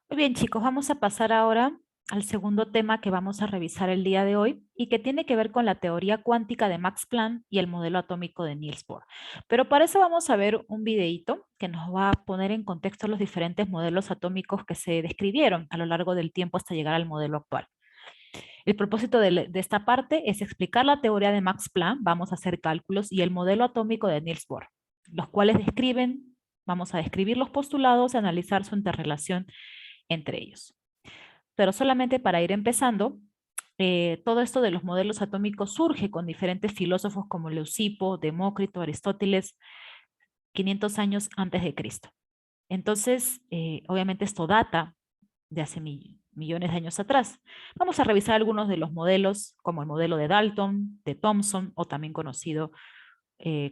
Muy bien, chicos, vamos a pasar ahora al segundo tema que vamos a revisar el día de hoy y que tiene que ver con la teoría cuántica de Max Planck y el modelo atómico de Niels Bohr. Pero para eso vamos a ver un videíto que nos va a poner en contexto los diferentes modelos atómicos que se describieron a lo largo del tiempo hasta llegar al modelo actual. El propósito de esta parte es explicar la teoría de Max Planck, vamos a hacer cálculos, y el modelo atómico de Niels Bohr, los cuales vamos a describir los postulados y analizar su interrelación entre ellos. Pero solamente para ir empezando, todo esto de los modelos atómicos surge con diferentes filósofos como Leucipo, Demócrito, Aristóteles, 500 años antes de Cristo. Entonces, obviamente esto data de hace millones de años atrás. Vamos a revisar algunos de los modelos, como el modelo de Dalton, de Thomson, o también conocido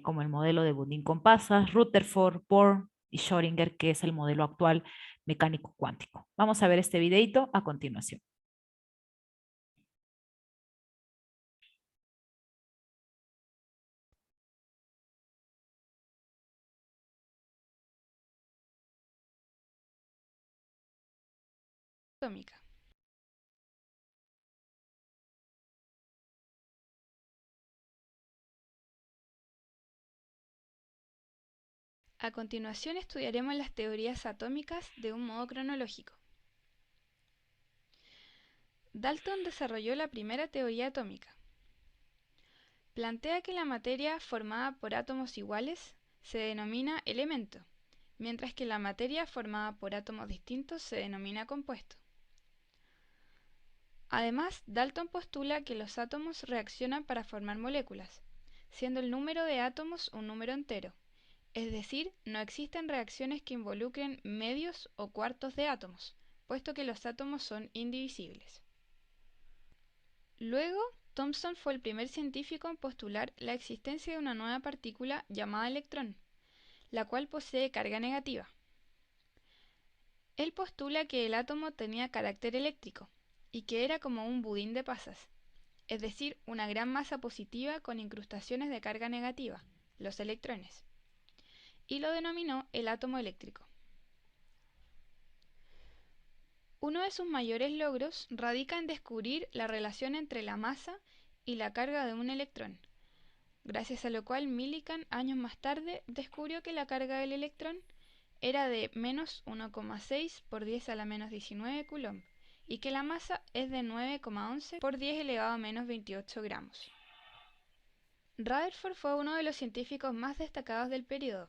como el modelo de Budin-Compassas, Rutherford, Bohr y Schrödinger, que es el modelo actual mecánico cuántico. Vamos a ver este videito a continuación. Atómica. A continuación estudiaremos las teorías atómicas de un modo cronológico. Dalton desarrolló la primera teoría atómica. Plantea que la materia formada por átomos iguales se denomina elemento, mientras que la materia formada por átomos distintos se denomina compuesto. Además, Dalton postula que los átomos reaccionan para formar moléculas, siendo el número de átomos un número entero. Es decir, no existen reacciones que involucren medios o cuartos de átomos, puesto que los átomos son indivisibles. Luego, Thomson fue el primer científico en postular la existencia de una nueva partícula llamada electrón, la cual posee carga negativa. Él postula que el átomo tenía carácter eléctrico y que era como un budín de pasas, es decir, una gran masa positiva con incrustaciones de carga negativa, los electrones, y lo denominó el átomo eléctrico. Uno de sus mayores logros radica en descubrir la relación entre la masa y la carga de un electrón, gracias a lo cual Millikan años más tarde descubrió que la carga del electrón era de menos 1,6 por 10 a la menos 19 coulomb y que la masa es de 9,11 por 10 elevado a menos 28 gramos. Rutherford fue uno de los científicos más destacados del período,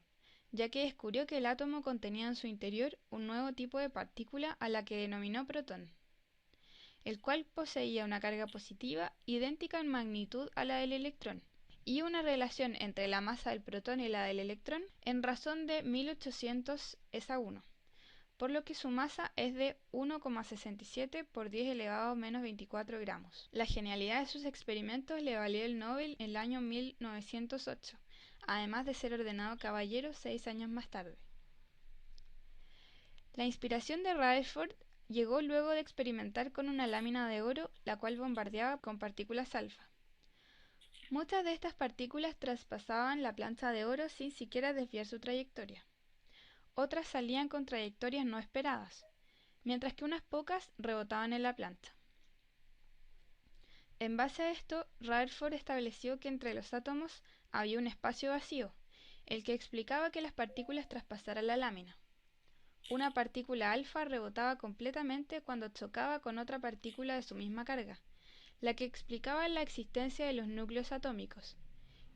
ya que descubrió que el átomo contenía en su interior un nuevo tipo de partícula a la que denominó protón, el cual poseía una carga positiva idéntica en magnitud a la del electrón, y una relación entre la masa del protón y la del electrón en razón de 1800 es a 1, por lo que su masa es de 1,67 por 10 elevado a menos 24 gramos. La genialidad de sus experimentos le valió el Nobel en el año 1908, además de ser ordenado caballero 6 años más tarde. La inspiración de Rutherford llegó luego de experimentar con una lámina de oro, la cual bombardeaba con partículas alfa. Muchas de estas partículas traspasaban la plancha de oro sin siquiera desviar su trayectoria. Otras salían con trayectorias no esperadas, mientras que unas pocas rebotaban en la plancha. En base a esto, Rutherford estableció que entre los átomos había un espacio vacío, el que explicaba que las partículas traspasaran la lámina. Una partícula alfa rebotaba completamente cuando chocaba con otra partícula de su misma carga, la que explicaba la existencia de los núcleos atómicos,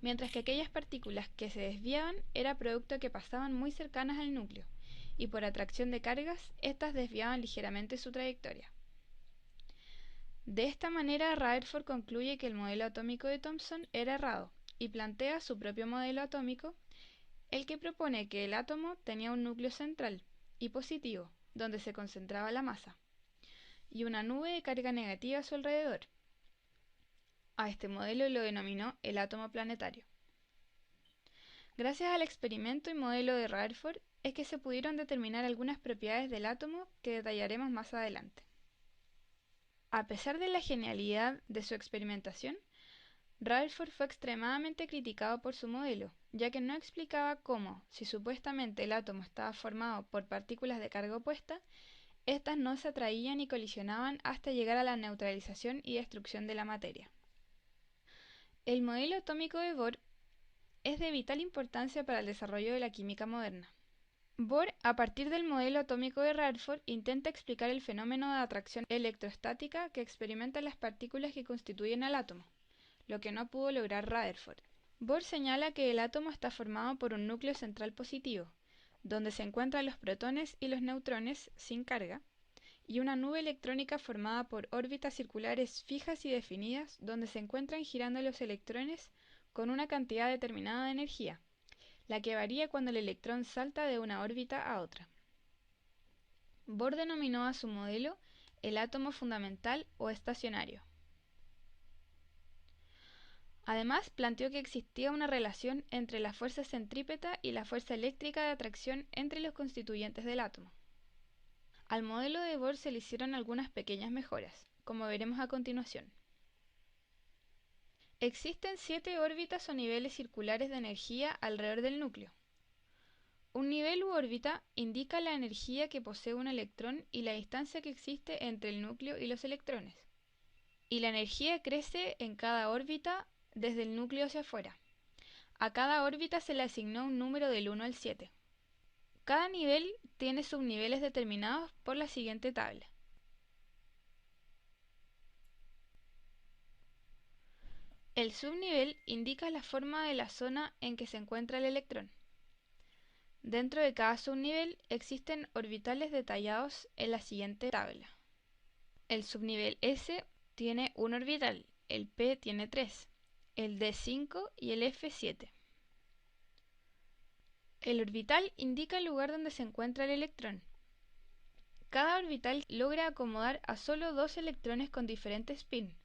mientras que aquellas partículas que se desviaban era producto de que pasaban muy cercanas al núcleo, y por atracción de cargas, éstas desviaban ligeramente su trayectoria. De esta manera, Rutherford concluye que el modelo atómico de Thomson era errado, y plantea su propio modelo atómico, el que propone que el átomo tenía un núcleo central y positivo, donde se concentraba la masa, y una nube de carga negativa a su alrededor. A este modelo lo denominó el átomo planetario. Gracias al experimento y modelo de Rutherford es que se pudieron determinar algunas propiedades del átomo que detallaremos más adelante. A pesar de la genialidad de su experimentación, Rutherford fue extremadamente criticado por su modelo, ya que no explicaba cómo, si supuestamente el átomo estaba formado por partículas de carga opuesta, estas no se atraían y colisionaban hasta llegar a la neutralización y destrucción de la materia. El modelo atómico de Bohr es de vital importancia para el desarrollo de la química moderna. Bohr, a partir del modelo atómico de Rutherford, intenta explicar el fenómeno de atracción electrostática que experimentan las partículas que constituyen al átomo, lo que no pudo lograr Rutherford. Bohr señala que el átomo está formado por un núcleo central positivo, donde se encuentran los protones y los neutrones sin carga, y una nube electrónica formada por órbitas circulares fijas y definidas, donde se encuentran girando los electrones con una cantidad determinada de energía, la que varía cuando el electrón salta de una órbita a otra. Bohr denominó a su modelo el átomo fundamental o estacionario. Además, planteó que existía una relación entre la fuerza centrípeta y la fuerza eléctrica de atracción entre los constituyentes del átomo. Al modelo de Bohr se le hicieron algunas pequeñas mejoras, como veremos a continuación. Existen 7 órbitas o niveles circulares de energía alrededor del núcleo. Un nivel u órbita indica la energía que posee un electrón y la distancia que existe entre el núcleo y los electrones. Y la energía crece en cada órbita desde el núcleo hacia afuera. A cada órbita se le asignó un número del 1 al 7. Cada nivel tiene subniveles determinados por la siguiente tabla. El subnivel indica la forma de la zona en que se encuentra el electrón. Dentro de cada subnivel existen orbitales detallados en la siguiente tabla. El subnivel S tiene un orbital, el P tiene 3, el D 5 y el F 7. El orbital indica el lugar donde se encuentra el electrón. Cada orbital logra acomodar a solo 2 electrones con diferente spin,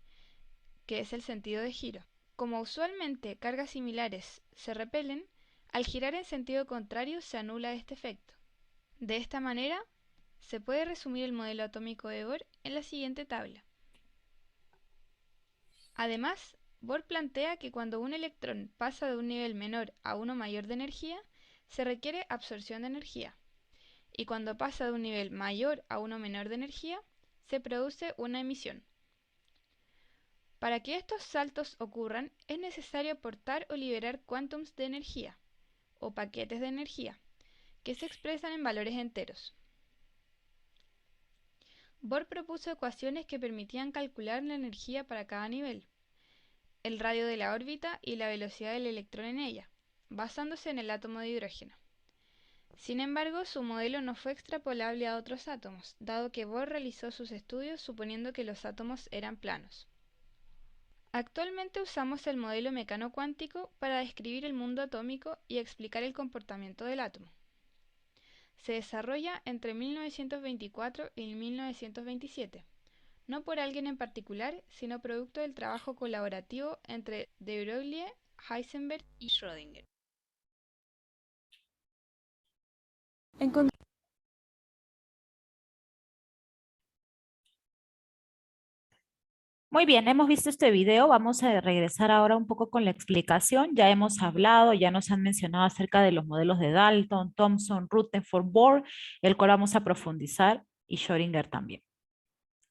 que es el sentido de giro. Como usualmente cargas similares se repelen, al girar en sentido contrario se anula este efecto. De esta manera, se puede resumir el modelo atómico de Bohr en la siguiente tabla. Además, Bohr plantea que cuando un electrón pasa de un nivel menor a uno mayor de energía, se requiere absorción de energía, y cuando pasa de un nivel mayor a uno menor de energía, se produce una emisión. Para que estos saltos ocurran, es necesario aportar o liberar quantums de energía, o paquetes de energía, que se expresan en valores enteros. Bohr propuso ecuaciones que permitían calcular la energía para cada nivel, el radio de la órbita y la velocidad del electrón en ella, basándose en el átomo de hidrógeno. Sin embargo, su modelo no fue extrapolable a otros átomos, dado que Bohr realizó sus estudios suponiendo que los átomos eran planos. Actualmente usamos el modelo mecano-cuántico para describir el mundo atómico y explicar el comportamiento del átomo. Se desarrolla entre 1924 y 1927, no por alguien en particular, sino producto del trabajo colaborativo entre de Broglie, Heisenberg y Schrödinger. Muy bien, hemos visto este video. Vamos a regresar ahora un poco con la explicación. Ya hemos hablado, ya nos han mencionado acerca de los modelos de Dalton, Thomson, Rutherford, Bohr, el cual vamos a profundizar, y Schrödinger también.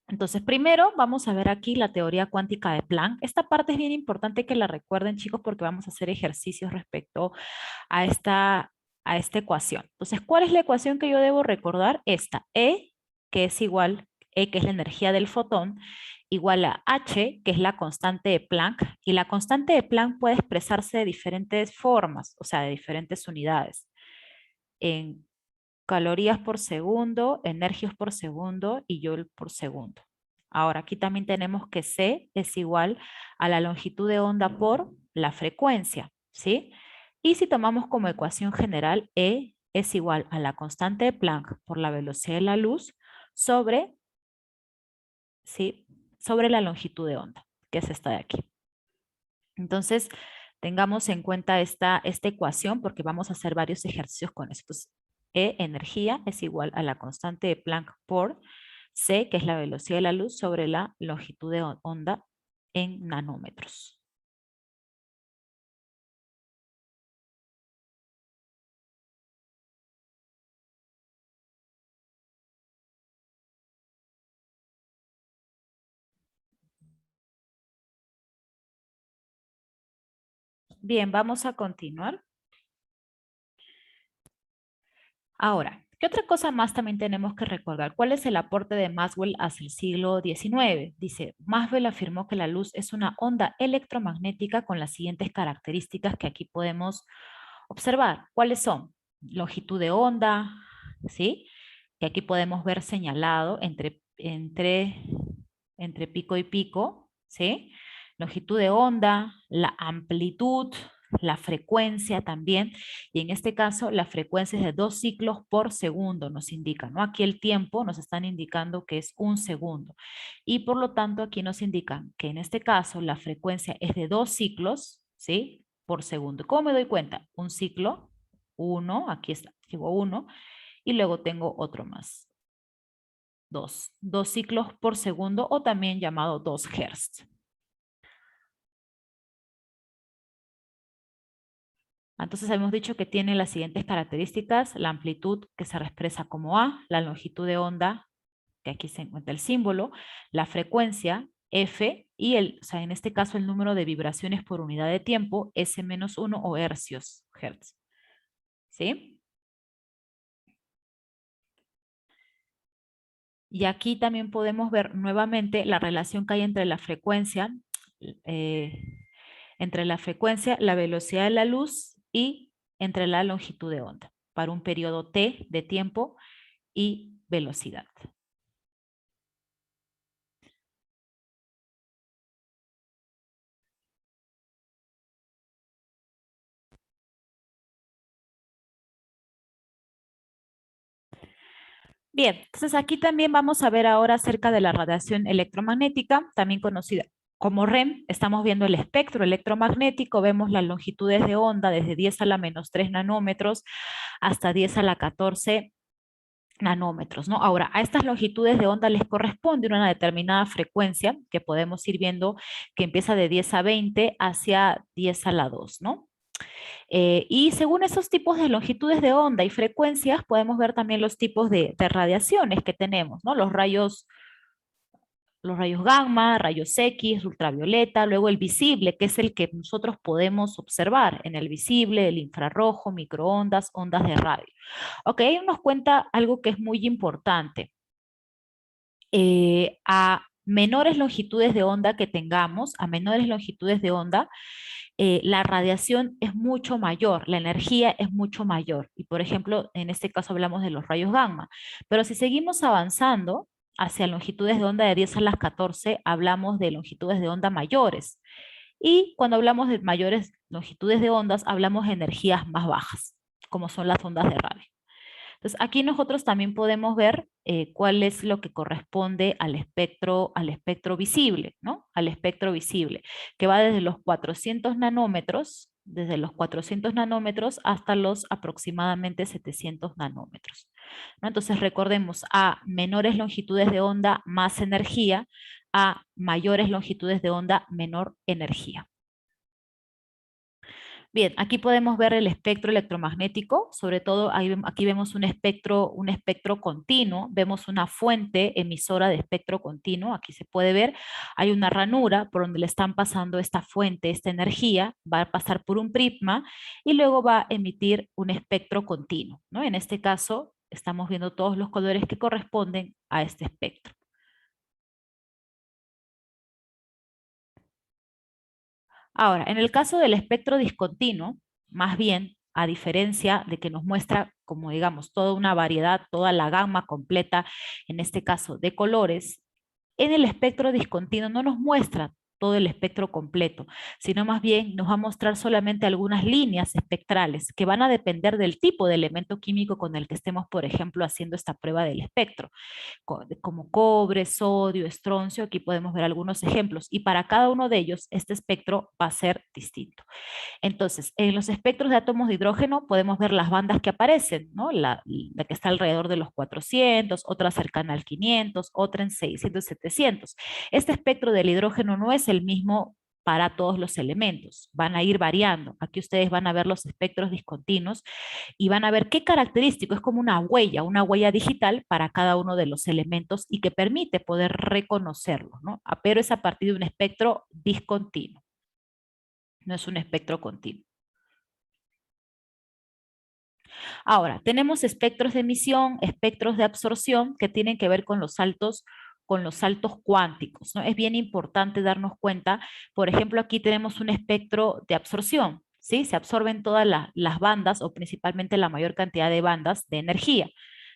Entonces, primero vamos a ver aquí la teoría cuántica de Planck. Esta parte es bien importante que la recuerden, chicos, porque vamos a hacer ejercicios respecto a esta ecuación. Entonces, ¿cuál es la ecuación que yo debo recordar? Esta, que es igual, E, que es la energía del fotón, igual a H, que es la constante de Planck, y la constante de Planck puede expresarse de diferentes formas, o sea, de diferentes unidades. En calorías por segundo, energias por segundo y joule por segundo. Ahora, aquí también tenemos que C es igual a la longitud de onda por la frecuencia, ¿sí? Y si tomamos como ecuación general, E es igual a la constante de Planck por la velocidad de la luz sobre, ¿sí? Sobre la longitud de onda, que es esta de aquí. Entonces, tengamos en cuenta esta ecuación porque vamos a hacer varios ejercicios con eso. Entonces, E, energía, es igual a la constante de Planck por C, que es la velocidad de la luz, sobre la longitud de onda en nanómetros. Bien, vamos a continuar. Ahora, ¿qué otra cosa más también tenemos que recordar? ¿Cuál es el aporte de Maxwell hacia el siglo XIX? Dice, Maxwell afirmó que la luz es una onda electromagnética con las siguientes características que aquí podemos observar. ¿Cuáles son? Longitud de onda, ¿sí? Que aquí podemos ver señalado entre pico y pico, ¿sí? Longitud de onda, la amplitud, la frecuencia también, y en este caso la frecuencia es de 2 ciclos por segundo, nos indica, ¿no? Aquí el tiempo nos están indicando que es 1 segundo, y por lo tanto aquí nos indican que en este caso la frecuencia es de 2 ciclos, ¿sí? Por segundo. ¿Cómo me doy cuenta? Un ciclo, 1, aquí está, digo 1, y luego tengo otro más. 2 ciclos por segundo o también llamado 2 Hz. Entonces hemos dicho que tiene las siguientes características: la amplitud, que se expresa como A, la longitud de onda, que aquí se encuentra el símbolo, la frecuencia, F, y o sea, en este caso el número de vibraciones por unidad de tiempo, S-1 o hercios, Hertz. ¿Sí? Y aquí también podemos ver nuevamente la relación que hay eh, entre la frecuencia, la velocidad de la luz y entre la longitud de onda para un periodo t de tiempo y velocidad. Bien, entonces aquí también vamos a ver ahora acerca de la radiación electromagnética, también conocida como REM. Estamos viendo el espectro electromagnético, vemos las longitudes de onda desde 10 a la menos 3 nanómetros hasta 10 a la 14 nanómetros, ¿no? Ahora, a estas longitudes de onda les corresponde una determinada frecuencia que podemos ir viendo que empieza de 10 a 20 hacia 10 a la 2, ¿no? Y según esos tipos de longitudes de onda y frecuencias, podemos ver también los tipos de radiaciones que tenemos, ¿no? Los rayos gamma, rayos X, ultravioleta, luego el visible, que es el que nosotros podemos observar en el visible, el infrarrojo, microondas, ondas de radio. Ok, ahí nos cuenta algo que es muy importante. A menores longitudes de onda que tengamos, a menores longitudes de onda, la radiación es mucho mayor, la energía es mucho mayor. Y por ejemplo, en este caso hablamos de los rayos gamma. Pero si seguimos avanzando hacia longitudes de onda de 10 a las 14, hablamos de longitudes de onda mayores. Y cuando hablamos de mayores longitudes de ondas, hablamos de energías más bajas, como son las ondas de radio. Entonces, aquí nosotros también podemos ver cuál es lo que corresponde al espectro visible, ¿no? Al espectro visible, que va desde los 400 nanómetros hasta los aproximadamente 700 nanómetros, ¿no? Entonces, recordemos, a menores longitudes de onda, más energía; a mayores longitudes de onda, menor energía. Bien, aquí podemos ver el espectro electromagnético, sobre todo aquí vemos un espectro continuo, vemos una fuente emisora de espectro continuo, aquí se puede ver, hay una ranura por donde le están pasando esta fuente, esta energía, va a pasar por un prisma y luego va a emitir un espectro continuo, ¿no? En este caso estamos viendo todos los colores que corresponden a este espectro. Ahora, en el caso del espectro discontinuo, más bien, a diferencia de que nos muestra, como digamos, toda una variedad, toda la gama completa, en este caso de colores, en el espectro discontinuo no nos muestra todo el espectro completo, sino más bien nos va a mostrar solamente algunas líneas espectrales que van a depender del tipo de elemento químico con el que estemos, por ejemplo, haciendo esta prueba del espectro, como cobre, sodio, estroncio. Aquí podemos ver algunos ejemplos y para cada uno de ellos este espectro va a ser distinto. Entonces, en los espectros de átomos de hidrógeno podemos ver las bandas que aparecen, ¿no? La que está alrededor de los 400, otra cercana al 500, otra en 600, 700. Este espectro del hidrógeno no es el mismo para todos los elementos, van a ir variando. Aquí ustedes van a ver los espectros discontinuos y van a ver qué característico, es como una huella digital para cada uno de los elementos y que permite poder reconocerlos, ¿no? Pero es a partir de un espectro discontinuo. no es un espectro continuo. Ahora, tenemos espectros de emisión, espectros de absorción que tienen que ver con los saltos cuánticos, ¿no? Es bien importante darnos cuenta, por ejemplo, aquí tenemos un espectro de absorción, ¿sí? Se absorben todas las bandas o principalmente la mayor cantidad de bandas de energía,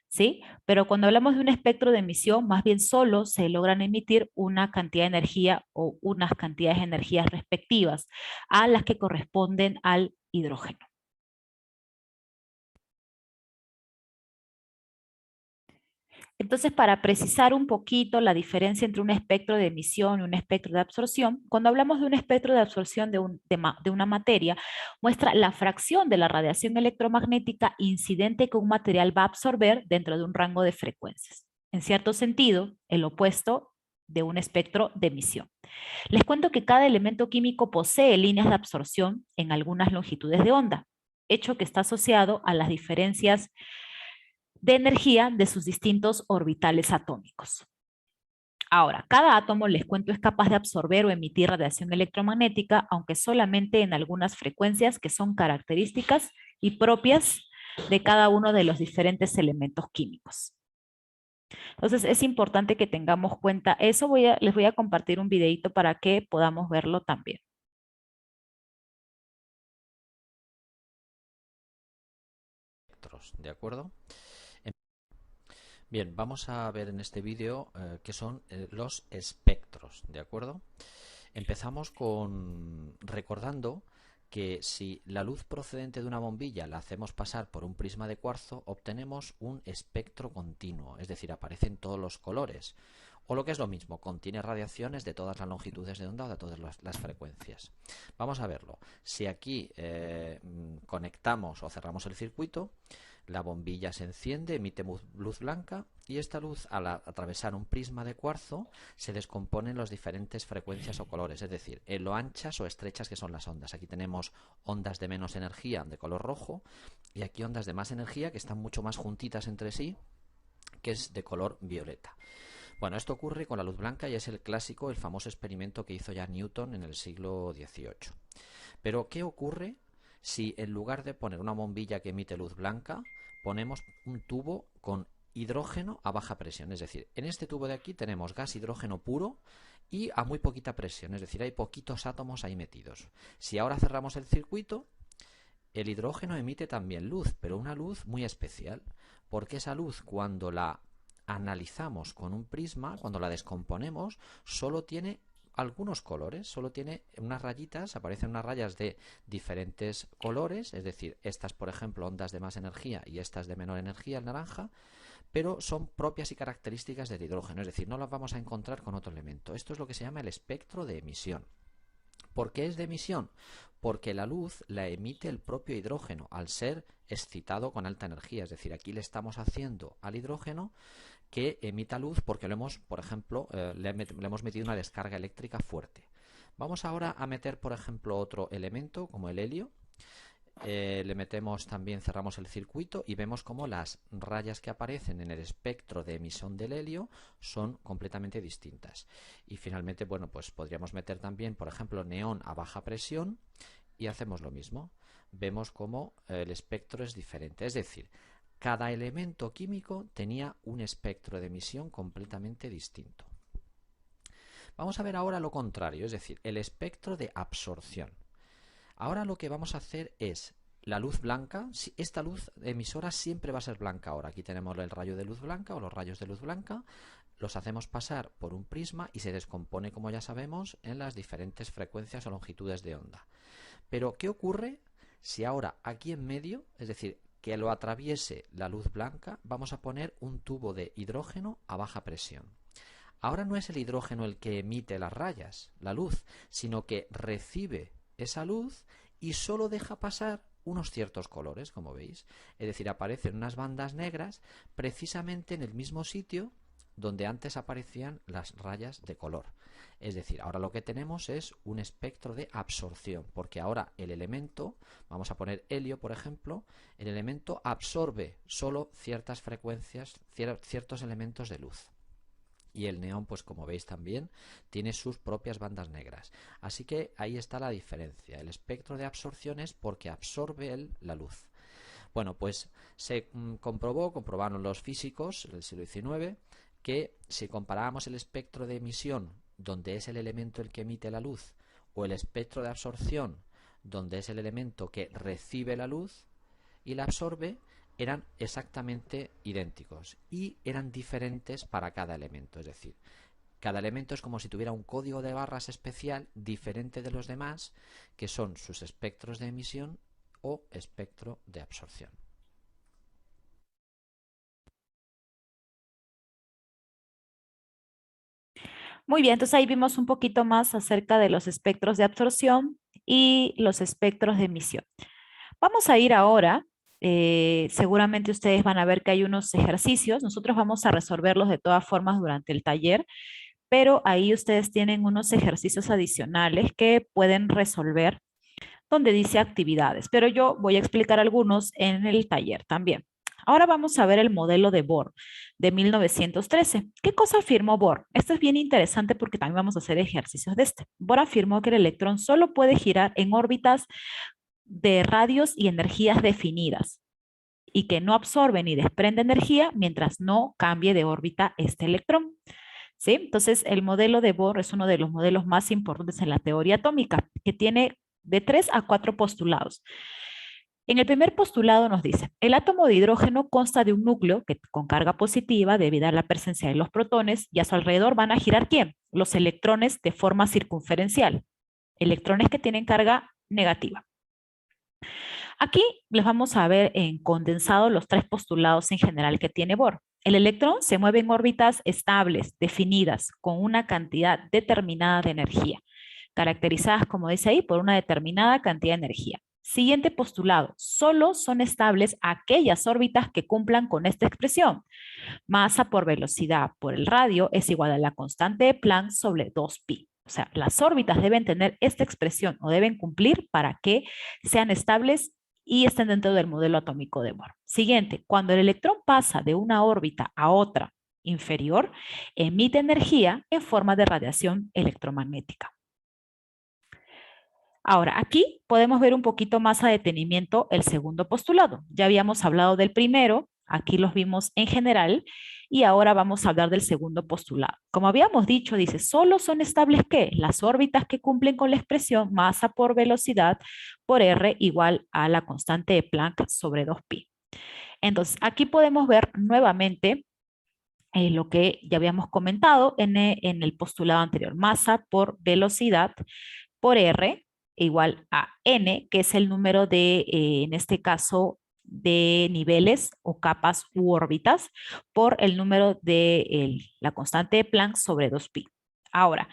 ¿sí? Pero cuando hablamos de un espectro de emisión, más bien solo se logran emitir una cantidad de energía o unas cantidades de energías respectivas a las que corresponden al hidrógeno. Entonces, para precisar un poquito la diferencia entre un espectro de emisión y un espectro de absorción, cuando hablamos de un espectro de absorción de una materia, muestra la fracción de la radiación electromagnética incidente que un material va a absorber dentro de un rango de frecuencias. En cierto sentido, el opuesto de un espectro de emisión. Les cuento que cada elemento químico posee líneas de absorción en algunas longitudes de onda, hecho que está asociado a las diferencias de energía de sus distintos orbitales atómicos. Ahora, cada átomo, les cuento, es capaz de absorber o emitir radiación electromagnética, aunque solamente en algunas frecuencias que son características y propias de cada uno de los diferentes elementos químicos. Entonces, es importante que tengamos cuenta eso. Les voy a compartir un videito para que podamos verlo también. ¿De acuerdo? Bien, vamos a ver en este vídeo qué son los espectros, ¿de acuerdo? Empezamos recordando que si la luz procedente de una bombilla la hacemos pasar por un prisma de cuarzo, obtenemos un espectro continuo, es decir, aparecen todos los colores. O lo que es lo mismo, contiene radiaciones de todas las longitudes de onda o de todas las frecuencias. Vamos a verlo. Si aquí conectamos o cerramos el circuito, la bombilla se enciende, emite luz blanca y esta luz, al atravesar un prisma de cuarzo, se descompone en las diferentes frecuencias o colores, es decir, en lo anchas o estrechas que son las ondas. Aquí tenemos ondas de menos energía de color rojo y aquí ondas de más energía que están mucho más juntitas entre sí, que es de color violeta. Bueno, esto ocurre con la luz blanca y es el clásico, el famoso experimento que hizo ya Newton en el siglo XVIII. Pero, ¿qué ocurre si en lugar de poner una bombilla que emite luz blanca, ponemos un tubo con hidrógeno a baja presión? Es decir, en este tubo de aquí tenemos gas hidrógeno puro y a muy poquita presión, es decir, hay poquitos átomos ahí metidos. Si ahora cerramos el circuito, el hidrógeno emite también luz, pero una luz muy especial, porque esa luz, cuando la analizamos con un prisma, cuando la descomponemos, solo tiene algunos colores, solo tiene unas rayitas, aparecen unas rayas de diferentes colores, es decir, estas por ejemplo ondas de más energía y estas de menor energía, el naranja, pero son propias y características del hidrógeno, es decir, no las vamos a encontrar con otro elemento. Esto es lo que se llama el espectro de emisión. ¿Por qué es de emisión? Porque la luz la emite el propio hidrógeno al ser excitado con alta energía, es decir, aquí le estamos haciendo al hidrógeno que emita luz porque lo hemos, por ejemplo, le hemos metido una descarga eléctrica fuerte. Vamos ahora a meter, por ejemplo, otro elemento como el helio. Le metemos también, cerramos el circuito y vemos como las rayas que aparecen en el espectro de emisión del helio son completamente distintas. Y finalmente, bueno, pues podríamos meter también, por ejemplo, neón a baja presión y hacemos lo mismo. Vemos como el espectro es diferente, es decir, cada elemento químico tenía un espectro de emisión completamente distinto. Vamos a ver ahora lo contrario, es decir, el espectro de absorción. Ahora lo que vamos a hacer es la luz blanca, esta luz emisora siempre va a ser blanca ahora. Aquí tenemos el rayo de luz blanca o los rayos de luz blanca, los hacemos pasar por un prisma y se descompone, como ya sabemos, en las diferentes frecuencias o longitudes de onda. Pero, ¿qué ocurre si ahora aquí en medio, es decir, que lo atraviese la luz blanca, vamos a poner un tubo de hidrógeno a baja presión? Ahora no es el hidrógeno el que emite las rayas, la luz, sino que recibe esa luz y solo deja pasar unos ciertos colores, como veis. Es decir, aparecen unas bandas negras precisamente en el mismo sitio donde antes aparecían las rayas de color. Es decir, ahora lo que tenemos es un espectro de absorción, porque ahora el elemento, vamos a poner helio por ejemplo, el elemento absorbe solo ciertas frecuencias, ciertos elementos de luz. Y el neón, pues como veis también, tiene sus propias bandas negras. Así que ahí está la diferencia. El espectro de absorción es porque absorbe la luz. Bueno, pues se comprobaron los físicos del siglo XIX que si comparábamos el espectro de emisión, donde es el elemento el que emite la luz, o el espectro de absorción, donde es el elemento que recibe la luz y la absorbe, eran exactamente idénticos y eran diferentes para cada elemento. Es decir, cada elemento es como si tuviera un código de barras especial diferente de los demás, que son sus espectros de emisión o espectro de absorción. Muy bien, entonces ahí vimos un poquito más acerca de los espectros de absorción y los espectros de emisión. Vamos a ir ahora, seguramente ustedes van a ver que hay unos ejercicios, nosotros vamos a resolverlos de todas formas durante el taller, pero ahí ustedes tienen unos ejercicios adicionales que pueden resolver donde dice actividades, pero yo voy a explicar algunos en el taller también. Ahora vamos a ver el modelo de Bohr de 1913. ¿Qué cosa afirmó Bohr? Esto es bien interesante porque también vamos a hacer ejercicios de este. Bohr afirmó que el electrón solo puede girar en órbitas de radios y energías definidas y que no absorbe ni desprende energía mientras no cambie de órbita este electrón. ¿Sí? Entonces, el modelo de Bohr es uno de los modelos más importantes en la teoría atómica, que tiene de 3 a 4 postulados. En el primer postulado nos dice, el átomo de hidrógeno consta de un núcleo con carga positiva debido a la presencia de los protones y a su alrededor van a girar ¿quién? Los electrones de forma circunferencial, electrones que tienen carga negativa. Aquí les vamos a ver en condensado los 3 postulados en general que tiene Bohr. El electrón se mueve en órbitas estables, definidas, con una cantidad determinada de energía, caracterizadas, como dice ahí, por una determinada cantidad de energía. Siguiente postulado, solo son estables aquellas órbitas que cumplan con esta expresión. Masa por velocidad por el radio es igual a la constante de Planck sobre 2pi. O sea, las órbitas deben tener esta expresión o deben cumplir para que sean estables y estén dentro del modelo atómico de Bohr. Siguiente, cuando el electrón pasa de una órbita a otra inferior, emite energía en forma de radiación electromagnética. Ahora, aquí podemos ver un poquito más a detenimiento el segundo postulado. Ya habíamos hablado del primero, aquí los vimos en general, y ahora vamos a hablar del segundo postulado. Como habíamos dicho, dice, solo son estables ¿qué? Las órbitas que cumplen con la expresión masa por velocidad por R igual a la constante de Planck sobre 2pi. Entonces, aquí podemos ver nuevamente lo que ya habíamos comentado en el postulado anterior. Masa por velocidad por R igual a n, que es el número de, en este caso, de niveles o capas u órbitas por el número de la constante de Planck sobre 2pi. Ahora,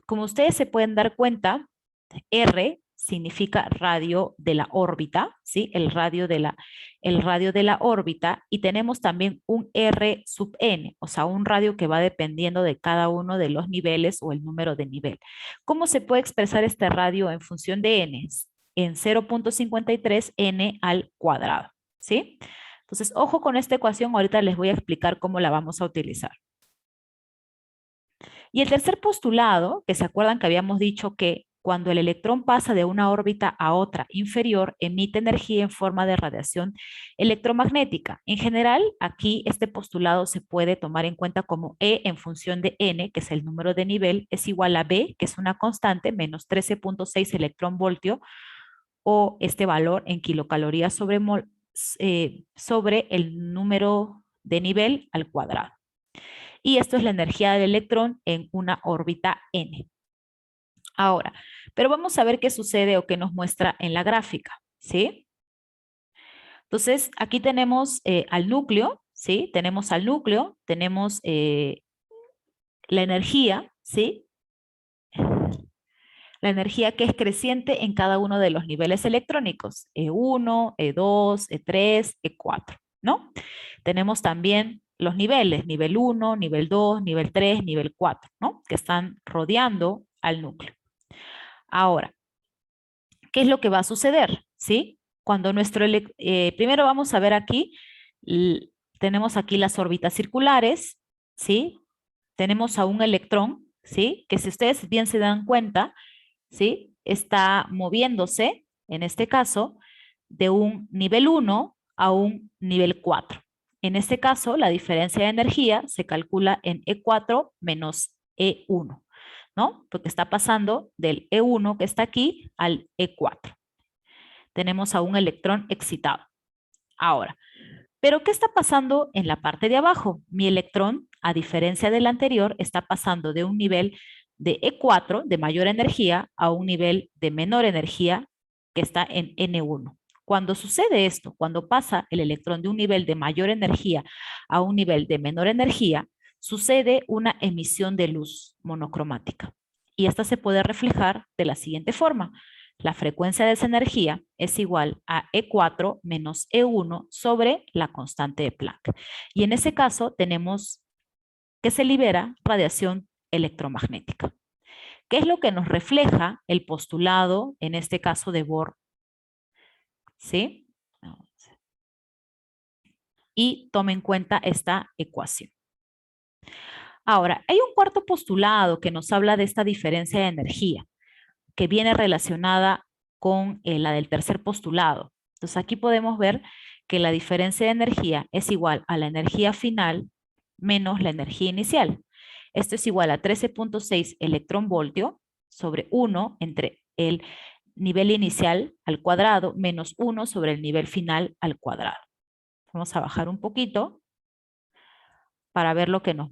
como ustedes se pueden dar cuenta, R significa radio de la órbita, ¿sí? El radio de la órbita, y tenemos también un R sub n, o sea, un radio que va dependiendo de cada uno de los niveles o el número de nivel. ¿Cómo se puede expresar este radio en función de n? En 0.53 n al cuadrado, ¿sí? Entonces, ojo con esta ecuación, ahorita les voy a explicar cómo la vamos a utilizar. Y el tercer postulado, que se acuerdan que habíamos dicho que cuando el electrón pasa de una órbita a otra inferior, emite energía en forma de radiación electromagnética. En general, aquí este postulado se puede tomar en cuenta como E en función de N, que es el número de nivel, es igual a B, que es una constante, menos 13.6 electronvoltio, o este valor en kilocalorías sobre el número de nivel al cuadrado. Y esto es la energía del electrón en una órbita n. Ahora, pero vamos a ver qué sucede o qué nos muestra en la gráfica, ¿sí? Entonces, aquí tenemos al núcleo, ¿sí? Tenemos al núcleo, tenemos la energía, ¿sí? La energía que es creciente en cada uno de los niveles electrónicos, E1, E2, E3, E4, ¿no? Tenemos también los niveles, nivel 1, nivel 2, nivel 3, nivel 4, ¿no? Que están rodeando al núcleo. Ahora, ¿qué es lo que va a suceder? ¿Sí? Cuando primero vamos a ver aquí, tenemos aquí las órbitas circulares, ¿sí? tenemos a un electrón, ¿sí? Que si ustedes bien se dan cuenta, ¿sí? Está moviéndose, en este caso, de un nivel 1 a un nivel 4. En este caso, la diferencia de energía se calcula en E4 menos E1, ¿no? Porque está pasando del E1 que está aquí al E4. Tenemos a un electrón excitado. Ahora, ¿pero qué está pasando en la parte de abajo? Mi electrón, a diferencia del anterior, está pasando de un nivel de E4, de mayor energía, a un nivel de menor energía, que está en N1. Cuando sucede esto, cuando pasa el electrón de un nivel de mayor energía a un nivel de menor energía, sucede una emisión de luz monocromática. Y esta se puede reflejar de la siguiente forma. La frecuencia de esa energía es igual a E4 menos E1 sobre la constante de Planck. Y en ese caso tenemos que se libera radiación electromagnética. ¿Qué es lo que nos refleja el postulado, en este caso de Bohr? ¿Sí? Y tome en cuenta esta ecuación. Ahora, hay un cuarto postulado que nos habla de esta diferencia de energía, que viene relacionada con la del tercer postulado. Entonces aquí podemos ver que la diferencia de energía es igual a la energía final menos la energía inicial. Esto es igual a 13.6 electronvoltio sobre 1 entre el nivel inicial al cuadrado menos 1 sobre el nivel final al cuadrado. Vamos a bajar un poquito para ver lo que nos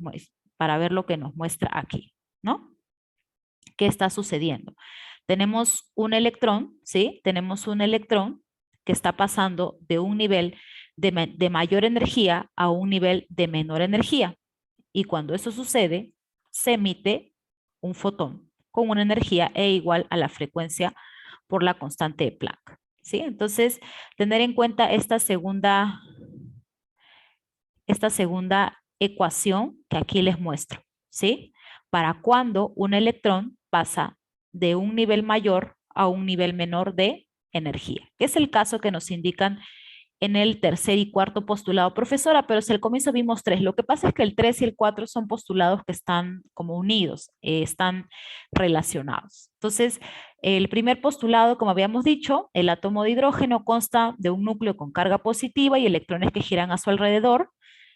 muestra aquí, ¿no? ¿Qué está sucediendo? Tenemos un electrón, ¿sí? Tenemos un electrón que está pasando de un nivel de mayor energía a un nivel de menor energía. Y cuando eso sucede, se emite un fotón con una energía E igual a la frecuencia por la constante de Planck, ¿sí? Entonces, tener en cuenta esta segunda ecuación que aquí les muestro, ¿sí? Para cuando un electrón pasa de un nivel mayor a un nivel menor de energía, que es el caso que nos indican en el tercer y cuarto postulado, profesora, pero si al comienzo vimos 3, lo que pasa es que el 3 y el 4 son postulados que están como unidos, están relacionados. Entonces, el primer postulado, como habíamos dicho, el átomo de hidrógeno consta de un núcleo con carga positiva y electrones que giran a su alrededor,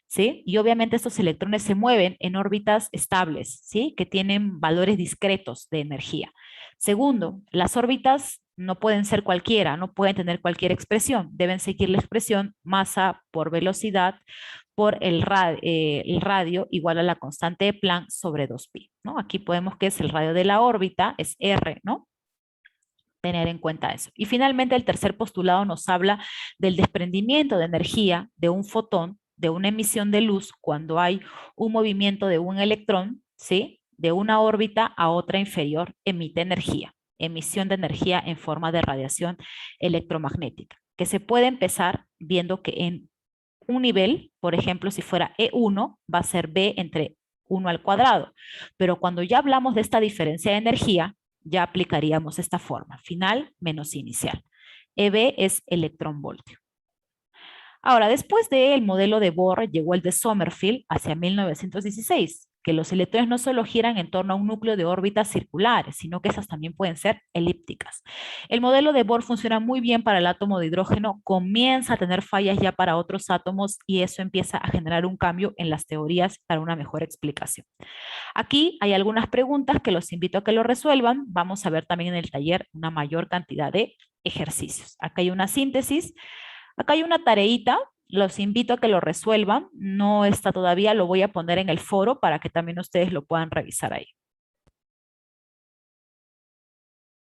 ¿sí? Y obviamente estos electrones se mueven en órbitas estables, ¿sí? Que tienen valores discretos de energía. Segundo, las órbitas no pueden ser cualquiera, no pueden tener cualquier expresión, deben seguir la expresión masa por velocidad por el radio igual a la constante de Planck sobre 2pi, ¿no? Aquí podemos que es el radio de la órbita, es R, ¿no? Tener en cuenta eso. Y finalmente el tercer postulado nos habla del desprendimiento de energía de un fotón, de una emisión de luz cuando hay un movimiento de un electrón, ¿sí? De una órbita a otra inferior, emite energía, emisión de energía en forma de radiación electromagnética, que se puede empezar viendo que en un nivel, por ejemplo, si fuera E1, va a ser B entre 1 al cuadrado, pero cuando ya hablamos de esta diferencia de energía, ya aplicaríamos esta forma, final menos inicial. EB es electronvoltio. Ahora, después del modelo de Bohr, llegó el de Sommerfeld hacia 1916, que los electrones no solo giran en torno a un núcleo de órbitas circulares, sino que esas también pueden ser elípticas. El modelo de Bohr funciona muy bien para el átomo de hidrógeno, comienza a tener fallas ya para otros átomos y eso empieza a generar un cambio en las teorías para una mejor explicación. Aquí hay algunas preguntas que los invito a que lo resuelvan. Vamos a ver también en el taller una mayor cantidad de ejercicios. Acá hay una síntesis. Acá hay una tareita, los invito a que lo resuelvan, no está todavía, lo voy a poner en el foro para que también ustedes lo puedan revisar ahí.